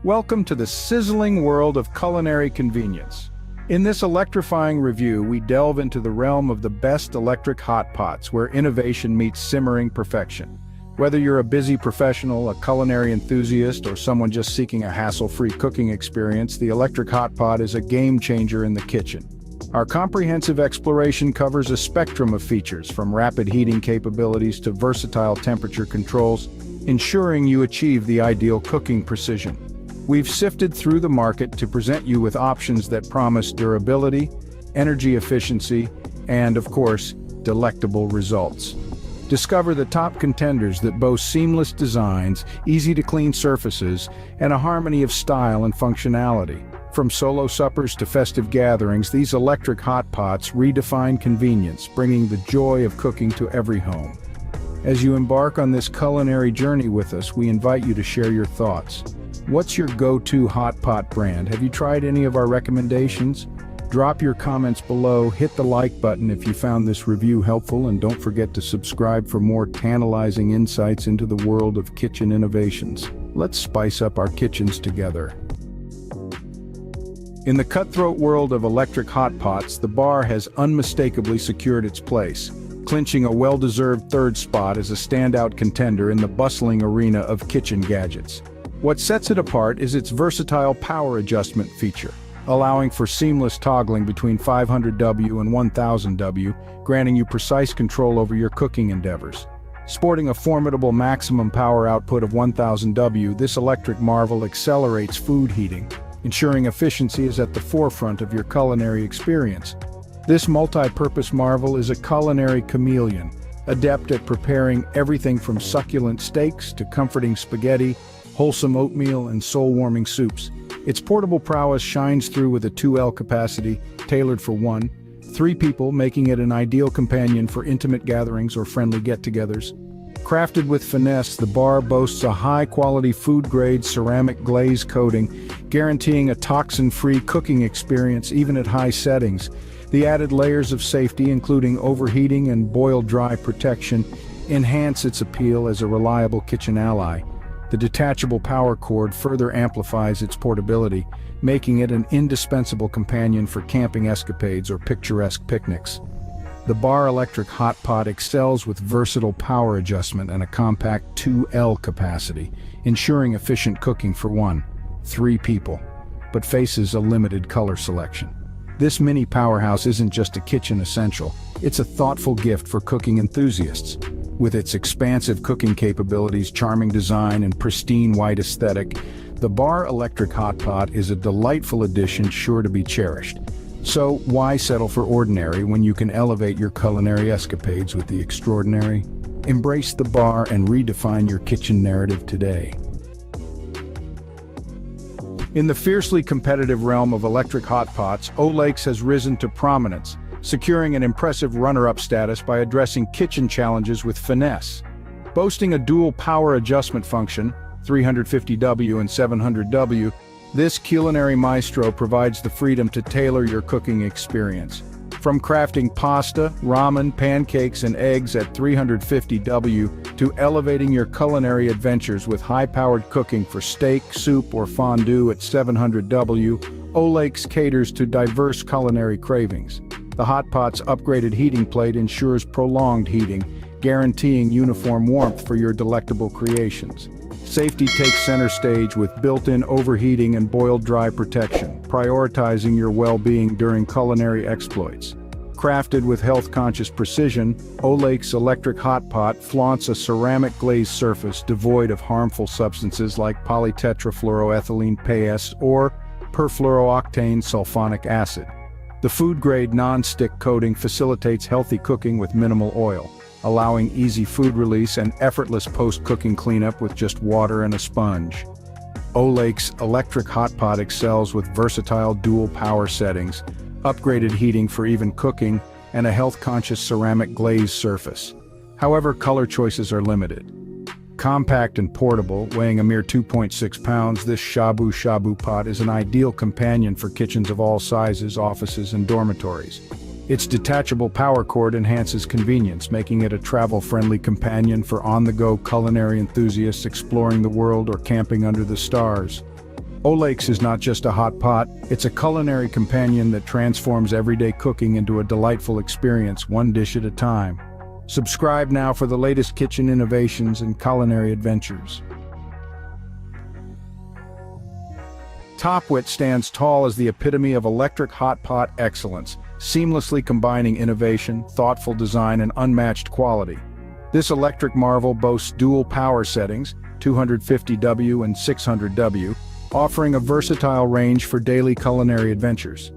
Welcome to the sizzling world of culinary convenience. In this electrifying review, we delve into the realm of the best electric hot pots where innovation meets simmering perfection. Whether you're a busy professional, a culinary enthusiast, or someone just seeking a hassle-free cooking experience, the electric hot pot is a game changer in the kitchen. Our comprehensive exploration covers a spectrum of features, from rapid heating capabilities to versatile temperature controls, ensuring you achieve the ideal cooking precision. We've sifted through the market to present you with options that promise durability, energy efficiency, and, of course, delectable results. Discover the top contenders that boast seamless designs, easy-to-clean surfaces, and a harmony of style and functionality. From solo suppers to festive gatherings, these electric hot pots redefine convenience, bringing the joy of cooking to every home. As you embark on this culinary journey with us, we invite you to share your thoughts. What's your go-to hot pot brand? Have you tried any of our recommendations? Drop your comments below, hit the like button if you found this review helpful, and don't forget to subscribe for more tantalizing insights into the world of kitchen innovations. Let's spice up our kitchens together. In the cutthroat world of electric hot pots, the bar has unmistakably secured its place, clinching a well-deserved third spot as a standout contender in the bustling arena of kitchen gadgets. What sets it apart is its versatile power adjustment feature, allowing for seamless toggling between 500W and 1000W, granting you precise control over your cooking endeavors. Sporting a formidable maximum power output of 1000W, this electric marvel accelerates food heating, ensuring efficiency is at the forefront of your culinary experience. This multi-purpose marvel is a culinary chameleon, adept at preparing everything from succulent steaks to comforting spaghetti, wholesome oatmeal, and soul-warming soups. Its portable prowess shines through with a 2L capacity, tailored for 1-3 people, making it an ideal companion for intimate gatherings or friendly get-togethers. Crafted with finesse, the bar boasts a high-quality food-grade ceramic glaze coating, guaranteeing a toxin-free cooking experience even at high settings. The added layers of safety, including overheating and boil-dry protection, enhance its appeal as a reliable kitchen ally. The detachable power cord further amplifies its portability, making it an indispensable companion for camping escapades or picturesque picnics. The bar electric hot pot excels with versatile power adjustment and a compact 2L capacity, ensuring efficient cooking for 1-3 people, but faces a limited color selection. This mini powerhouse isn't just a kitchen essential, it's a thoughtful gift for cooking enthusiasts. With its expansive cooking capabilities, charming design, and pristine white aesthetic, the bar electric hot pot is a delightful addition sure to be cherished. So why settle for ordinary when you can elevate your culinary escapades with the extraordinary? Embrace the bar and redefine your kitchen narrative today. In the fiercely competitive realm of electric hot pots, Olayks has risen to prominence, securing an impressive runner-up status by addressing kitchen challenges with finesse. Boasting a dual power adjustment function, 350W and 700W, this culinary maestro provides the freedom to tailor your cooking experience. From crafting pasta, ramen, pancakes, and eggs at 350W to elevating your culinary adventures with high-powered cooking for steak, soup, or fondue at 700W, Olayks caters to diverse culinary cravings. The hot pot's upgraded heating plate ensures prolonged heating, guaranteeing uniform warmth for your delectable creations. Safety takes center stage with built-in overheating and boil-dry protection, prioritizing your well-being during culinary exploits. Crafted with health-conscious precision, Olayks electric hot pot flaunts a ceramic glazed surface devoid of harmful substances like polytetrafluoroethylene PS or perfluorooctane sulfonic acid. The food-grade non-stick coating facilitates healthy cooking with minimal oil, allowing easy food release and effortless post-cooking cleanup with just water and a sponge. Olayks electric hot pot excels with versatile dual power settings, upgraded heating for even cooking, and a health-conscious ceramic glazed surface. However, color choices are limited. Compact and portable, weighing a mere 2.6 pounds, this shabu pot is an ideal companion for kitchens of all sizes, offices, and dormitories. Its detachable power cord enhances convenience, making it a travel-friendly companion for on-the-go culinary enthusiasts exploring the world or camping under the stars. Olayks is not just a hot pot, it's a culinary companion that transforms everyday cooking into a delightful experience, one dish at a time. Subscribe now for the latest kitchen innovations and culinary adventures. Topwit stands tall as the epitome of electric hot pot excellence, seamlessly combining innovation, thoughtful design, and unmatched quality. This electric marvel boasts dual power settings, 250W and 600W, offering a versatile range for daily culinary adventures.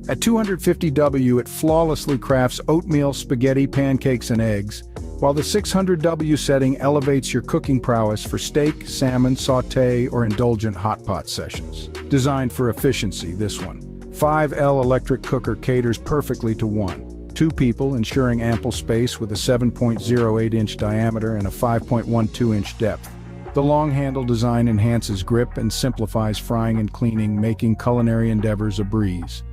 At 250W, it flawlessly crafts oatmeal, spaghetti, pancakes, and eggs, while the 600W setting elevates your cooking prowess for steak, salmon, sauté, or indulgent hot pot sessions. Designed for efficiency, this one. 5L electric cooker caters perfectly to two people, ensuring ample space with a 7.08-inch diameter and a 5.12-inch depth. The long handle design enhances grip and simplifies frying and cleaning, making culinary endeavors a breeze.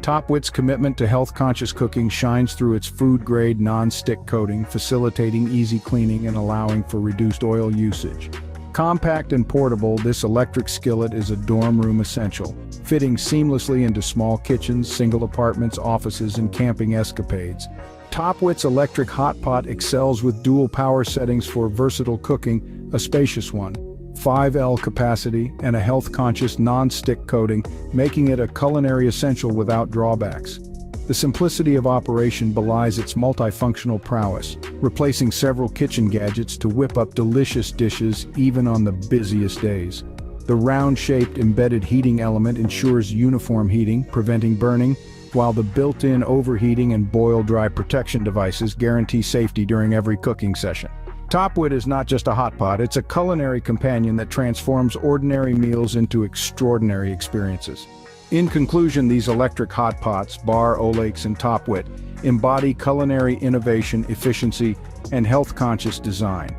Topwit's commitment to health-conscious cooking shines through its food-grade non-stick coating, facilitating easy cleaning and allowing for reduced oil usage. Compact and portable, this electric skillet is a dorm room essential, fitting seamlessly into small kitchens, single apartments, offices, and camping escapades. Topwit's electric hot pot excels with dual power settings for versatile cooking, a spacious one, 5L capacity, and a health-conscious non-stick coating, making it a culinary essential without drawbacks. The simplicity of operation belies its multifunctional prowess, replacing several kitchen gadgets to whip up delicious dishes even on the busiest days. The round-shaped embedded heating element ensures uniform heating, preventing burning, while the built-in overheating and boil-dry protection devices guarantee safety during every cooking session. Topwit is not just a hot pot, it's a culinary companion that transforms ordinary meals into extraordinary experiences. In conclusion, these electric hot pots, Bar, Olayks, and Topwit, embody culinary innovation, efficiency, and health-conscious design.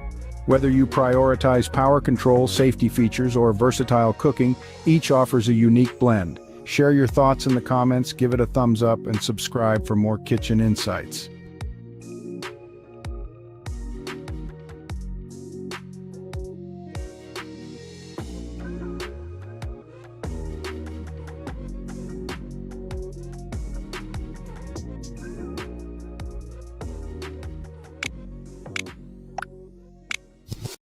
Whether you prioritize power control, safety features, or versatile cooking, each offers a unique blend. Share your thoughts in the comments, give it a thumbs up, and subscribe for more kitchen insights.